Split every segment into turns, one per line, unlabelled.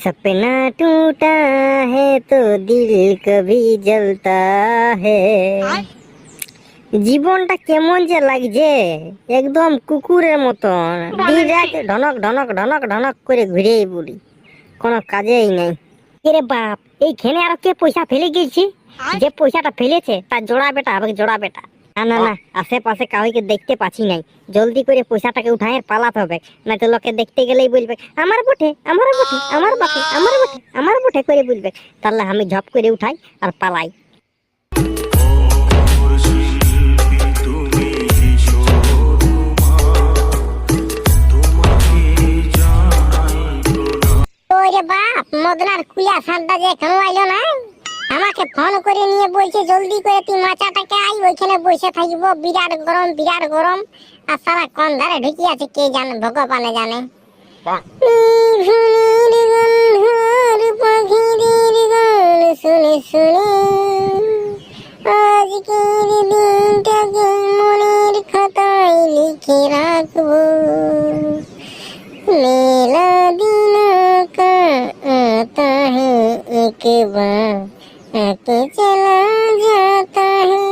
सपना टूटा है तो दिल कभी जलता है। জীবনটা কেমন যে লাগছে, একদম কুকুরের মতন দিন রাত ঢনক ঢনক ঢনক ঢনক করে ঘুরেই বলি, কোনো কাজেই নেই। এরে বাপ, এইখানে আর কে পয়সা ফেলে গেছি? যে পয়সাটা ফেলেছে তার জোড়া বেটা হবে, জোড়া বেটা। না না না, আশেপাশে কাউকে দেখতে পাচ্ছি নাই, জলদি করে পয়সাটাকে উঠায় পালাতে হবে, না তো লোকে দেখতে গেলেই বলবে আমার বটে, আমার বটে, আমার বাপে, আমার বটে, আমার বটে করে বলবে। তাহলে আমি ঝপ করে উঠাই আর পালাই। ওরে বাপ, মদনার কুয়া সারটা যে এখনো আইলো না, আমাকে ফোন করে নিয়ে বলছে জলদি করে তুই মাচাটাকে আই, ওইখানে বসে থাকবো, বিরাট গরম বিরাট গরম। আর সারা কোন ধারে ঢুকি আছে কে জানে, ভগবানে জানে। শুনে শুনে আজকের দিনটাকে মনের খাতায় লিখে রাখবো, मेला दिन का आता है एक बार आके चला जाता है।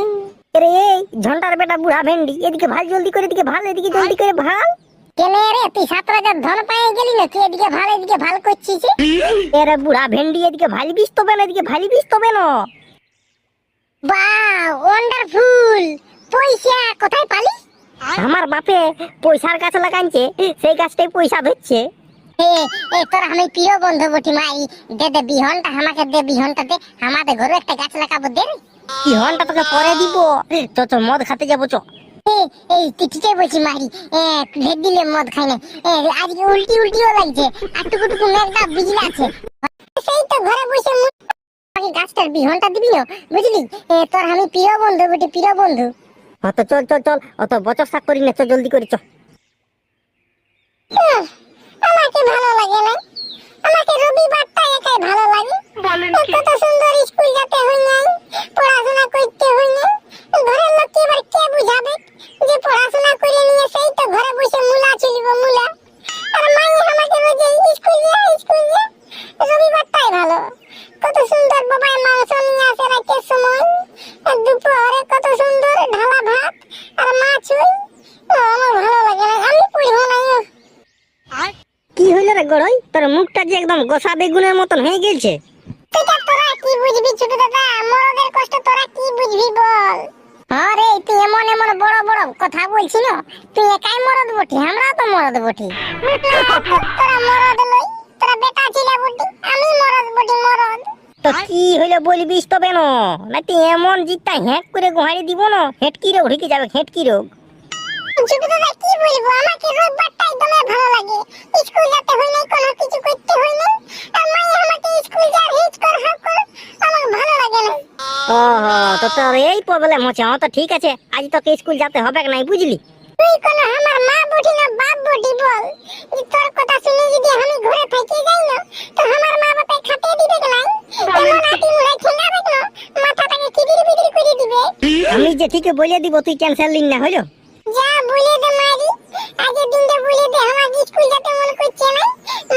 রে ঝন্টার বেটা বুড়া ভেন্ডি, এদিকে ভাল, জলদি করে এদিকে ভাল, এদিকে জলদি করে ভাল। কেনে রে তুই ৭ রাজার ধন পায়ে গেলি না, তুই এদিকে ভাল এদিকে ভাল করছিস? এরে বুড়া ভেন্ডি, এদিকে ভালি বিস তো বেন, এদিকে ভালি বিস তো বেন। বাহ, ওয়ান্ডারফুল। পয়সা কোথায় পালি? আমার বাপে পয়সার গাছ লাগাইছে, সেই গাছটাই পয়সা ধরছে। তোর আমি প্রিয় বন্ধু বটি মাই, দে দে বিহনটা আমাকে, দে বিহনটা দে, আমাদের ঘরে একটা গাছ লাগাবো, দে রে। বিহনটা তোকে পরে দিব, তো তো মদ খেতে যাবো চ। এই তুই ঠিকই বলছি মারি, ভেদ দিলে মদ খাই না, আজকে উল্টি উল্টিও লাগছে, আর টুকুটুকু মেঘটা বিজলি আছে, সেই তো ঘরে বসে গাছটার বিহনটা দিবি না, বুঝলি? তোর আমি প্রিয় বন্ধু বটি, প্রিয় বন্ধু। তো চল চল চল, অত বচসা করি না, চল জলদি করে চল। আমাকে ভালো লাগে না, আমাকে রবিবারটা একাই ভালো লাগে। কত সুন্দর স্কুল যেতে হয় না, পড়াশোনা করতে হয় না, ঘরের লোক এবার কে বুঝাবে যে পড়াশোনা করে নিয়ে সেই তো ঘরে বসে মুলা চলিব মুলা, আর মাই আমাকে বলে স্কুল যা স্কুল যা। রবিবারটাই ভালো, কত সুন্দর বাবা মাংস নিয়ে আসে রাতের সময়, দুপুরে কত সুন্দর ঢালা ভাত আর মাছ হয়। আমার ভালো লাগে না, আমি পড়বো না। কি হইল রে গড়ই, তোর মুখটা যে একদম গোসা বেগুনের মতন হয়ে গেছে। তোরা কি বুঝবি ছোট দাদা, মরদের কষ্ট তোরা কি বুঝবি বল? আরে তুই এমন এমন বড় বড় কথা বলছিস না, তুই একাই মরদ বটি, আমরাও তো মরদ বটি। তোরা মরদ লই, তোরা বেটা ছিলা বটি, আমি মরদ বটি, মরদ। তো কি হইলো বলবিস তবে না, নাকি এমন জিতটা হ্যাক করে গোহারি দিব না, হেটকি রোগ ঢুকে যাবে, হেটকি রোগ। ছোট দাদা কি বলবো, আমাকে রোববারটাই দমে ভালো লাগে, স্কুল যেতে হয় না, কোনো কিছু করতে হয় না, আর মাই আমাকে স্কুল যার হিচ কর হাক কর, আমার ভালো লাগে না। ওহো, তো তোর এই প্রবলেম হচ্ছে। তো ঠিক আছে, আজ তোকে স্কুল যেতে হবে না, বুঝলি? তুই কোন আমার মা বটি না বাপ বটি বল? তোর কথা শুনে যদি আমি ঘরে থেকে যাই না, তো আমার মা বাপে খাটিয়ে দিবে না, এমন আটি মুড়ে ঠেঙ্গাবে না, মাথাটাকে কিদির বিদির করে দিবে। আমি যে ঠিক বলে দিব, তুই ক্যান্সেল লিং না হলো? যা বলে দে মারি, আজকে দিনটা বলে দে, আমার স্কুল যেতে মন করছে না,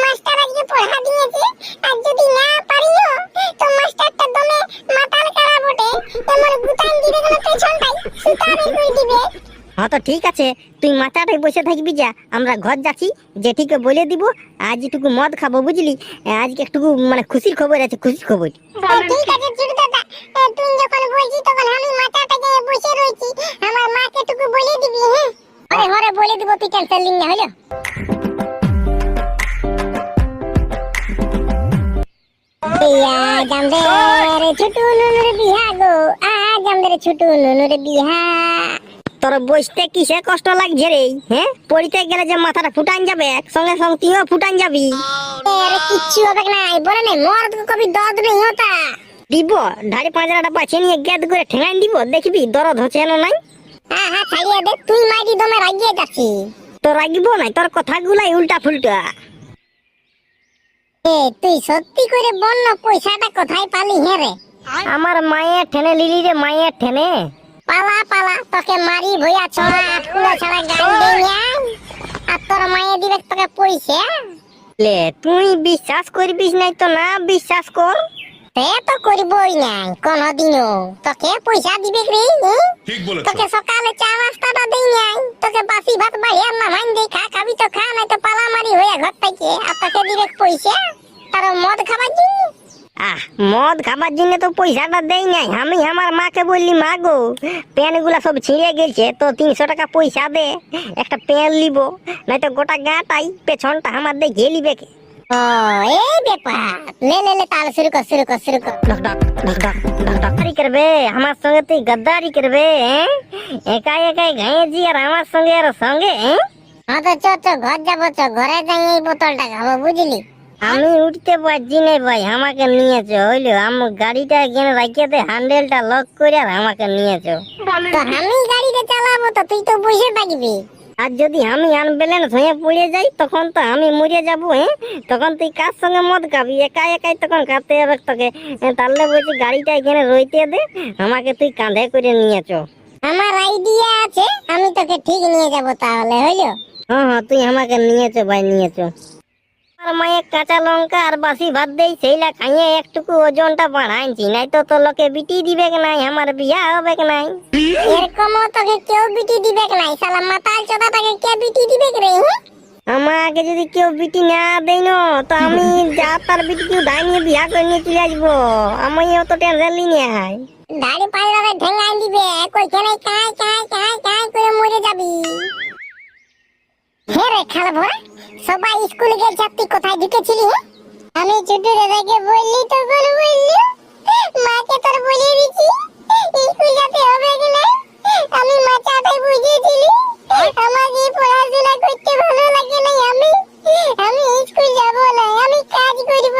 মাস্টার আজকে পড়া দিয়েছে, আর যদি না পারিও তো মাস্টারটা দমে মাতাল কারা বটে, এমন গুতান দিবে না পেছনটাই সুতা বের করে দিবে। তো ঠিক আছে, তুই মাথাটাই বসে থাকবি, যা আমরা ঘর যাচ্ছি, জেঠিকে বলে দিব আজ একটু মদ খাবো, বুঝলি? আজকে একটু মানে খুশির খবর আছে, খুশির খবর। ঠিক আছে ছোট দাদা, তুই যখন বলছিস তখন আমি মাথাটাকে বসে রয়েছি, আমার মাকে একটু বলে দিবি। হ্যাঁ আরে হরে বলে দিব, তুই ক্যান্সেল লিং না হলো? আজ আমাদের ছোট নুনুর বিহা গো, আজ আমাদের ছোট নুনুর বিহা। তোর বসতে কিসে কষ্ট লাগছে রে? হ্যাঁ, পড়িতে গেলে যে মাথাটা ফুটান যাবে, সঙ্গে সঙ্গে তুইও ফুটান যাবি। আরে কিচ্ছু হবে না, বলে নাই মর্দ কবি দর্দ নেই হতা দিব, ধাড়ি পাঁজরাটা পাছে নিয়ে গেদ করে ঠেঙাই দিব, দেখবি দরদ হচ্ছে না নাই। হ্যাঁ হ্যাঁ ছাড়িয়ে দে, তুই মাইরি দমে রাগিয়ে যাচ্ছি। তো রাগিব না, তোর কথাগুলাই উল্টা ফুলটা। তুই সত্যি করে বল না, পয়সাটা কোথায় পালি? হ্যাঁ রে, আমার মায়ের ঠেনে লিলি রে, মায়ের ঠেনে। পালা পালা, তোকে মারি ভইয়া ছড়া আটকুলা ছাড়া গান দেই, আর তোর মায়ে দিবে তোকে পয়সা।
লে তুই বিশ্বাস করবিস নাই তো না বিশ্বাস কর।
সে তো করবই নাই কোনদিনও। তোকে পয়সা দিবে রে?
ঠিক বলেছো।
তোকে সকালে চা নাস্তাটা দেই নাই, তোকে বাসি ভাত বাইরে নামাইন দেই, খা খাবি তো খা, নাই তো পালামারি হয়ে ঘর থেকে। আর তোকে দিবে পয়সা তার মদ খাবার জন্য?
মদ খাবার জন্য তো পয়সাটা দেই নাই। আমি আমার মাকে বললি, মা গো প্যান গুলা সব ছিঁড়ে গেছে, তো 300 টাকা পয়সা দে, একটা প্যান লিব, নাই তো গোটা গাটাই পেছনটা আমার দেখে লিবে কে।
ও এই ব্যাপার। লে লে লে তাহলে শুরু কর শুরু কর শুরু কর।
গদ্দারি করবে আমার সঙ্গে? তুই গদ্দারি করবে? একাই একাই গাঁয়েছি আর আমার সঙ্গে আর সঙ্গে?
হ্যাঁ তো চ চ ঘর যাবো, চ ঘরে যাই এই বোতলটা খাবো, বুঝলি?
আমি উঠতে পারছি না ভাই, আমাকে নিয়েছো হইলো। গাড়িটা এখানে রাখিয়ে দে, হ্যান্ডেলটা লক করে আর আমাকে নিয়েছো।
তো আমি গাড়িটা চালাবো, তো তুই তো বসে থাকবি।
আর যদি আমি আনব্যালেন্স হয়ে পড়ে যাই তখন তো আমি মরে যাবো। তখন তুই কার সঙ্গে মদ খাবি? একাই একাই তখন খাতে হবে তোকে। তাহলে বলছি গাড়িটা এখানে রইতে দে, আমাকে তুই কাঁধে করে নিয়েছো।
আমার আইডিয়া আছে, আমি তোকে ঠিক নিয়ে যাব তাহলে, হইলো?
হ্যাঁ তুই আমাকে নিয়েছো ভাই, নিয়েছো। আর মায়ের কাঁচা লঙ্কা আর বাসি ভাত দেই, সেইলা খাইয়ে একটুকু ওজনটা বাড়াইছি, নাই তো তোর লোকে বিটি দিবে নাই, আমার বিয়া হবে নাই।
এরকমও তোকে কেউ বিটি দিবে নাই, শালা মাতাল চোদাটাকে কে বিটি দিবে রে?
আমাকে যদি কেউ বিটি না দেয় না, তো আমি যা তার বিটিকে উঠাই নিয়ে বিয়া করে নিয়ে চলে আসবো। আমি অত টেনশন লি নাই।
দাড়ি পাল্লারে ঠেঙ্গাই দিবে, কইখানে কাই কাই কাই কাই করে মরে যাবি। হে রে খালা ভরা, সবাই স্কুলে গেছে, তুই কোথায় ঢুকেছিলি? আমি ছোট দাদাকে বললি, তখন বললি মাকে তোর বলিয়ে দিচ্ছি স্কুল যেতে হবে কিনা। আমি মাচাটাই বুঝিয়েছিলি, আমাকে পড়াশোনা করতে ভালো লাগে না, আমি স্কুল যাব না, আমি কাজ করব।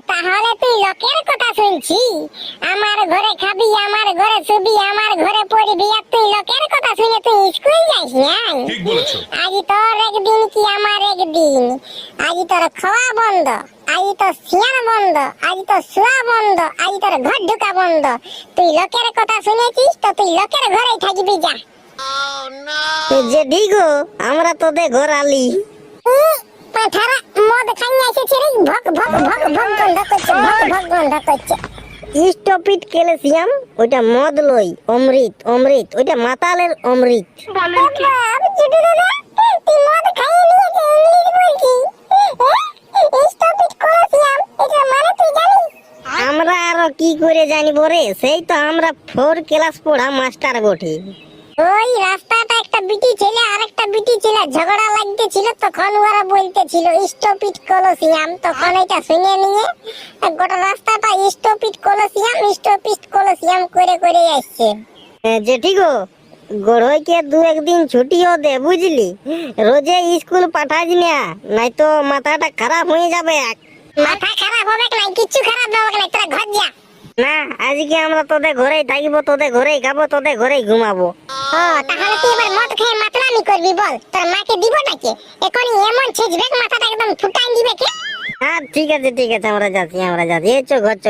তাহলে তুই লোকের কথা শুনছি? আমার ঘরে খাবি, আমার ঘরে শুবি, আমার ঘরে পড়বি, আর তুই লোকের কথা শুনে তুই স্কুল যাস না?
ঠিক বলেছো।
আজ তোর একদিন কি আমার একদিন। আজ তোর খাওয়া বন্ধ, আজ তোর সিয়ান বন্ধ, আজ তোর শোয়া বন্ধ, আজ তোর ঘর ঢুকা বন্ধ। তুই লোকের কথা শুনেছিস তো তুই লোকের ঘরেই থাকবি, যা।
যে ঠিক আমরা তোদের ঘর আলি।
পাঠারা মদ খাইয়ে এসেছে রে, ভক ভক ভক ভক গন্ধ করছে, ভক ভক গন্ধ করছে।
স্টপিট ক্যালসিয়াম, ওইটা মদ লই, অমৃত অমৃত, ওইটা মাতালের অমৃত।
বাবা, ছোট দাদা, তুই মদ খাইয়ে নিয়েছে, ইংলিশ বলছি। স্টপিট ক্যালসিয়াম, এটা মানে তুই জানিস?
আমরা আরো কি করে জানিব রে? সেই তো আমরা 4 ক্লাস পড়া মাস্টার বটে।
ওই রাস্তাটা একটা বিটি ছেলে আর একটা বিটি ছেলে ঝগড়া লাগতেছিল, তখন ওরা বলতেছিল স্টপিট ক্যালসিয়াম। তখন এটা শুনে নিয়ে গোটা রাস্তাটা স্টপিট ক্যালসিয়াম স্টপিট ক্যালসিয়াম করে করে আসছে।
যে ঠিক গড়ইকে 2-1 দিন ছুটিও দে, বুঝলি? রোজে স্কুল পাঠাইস না, নাই তো মাথাটা খারাপ হয়ে যাবে।
মাথা খারাপ হবে না, কিচ্ছু খারাপ হবে না, তোরা ঘর যা।
না, আজকে আমরা তোদের ঘরেই থাকবো, তোদের ঘরেই খাবো, তোদের ঘরেই ঘুমাবো।
তাহলে তুই এবার মদ খেয়ে মাতলামি করবি? বল, তোর মাকে দিব নাকি? এখনই এমন ছিঁচবে মাথাটা একদম ফুটাই দিবে কে?
হ্যাঁ ঠিক আছে, আমরা যাচ্ছি, এই চো ঘর চো।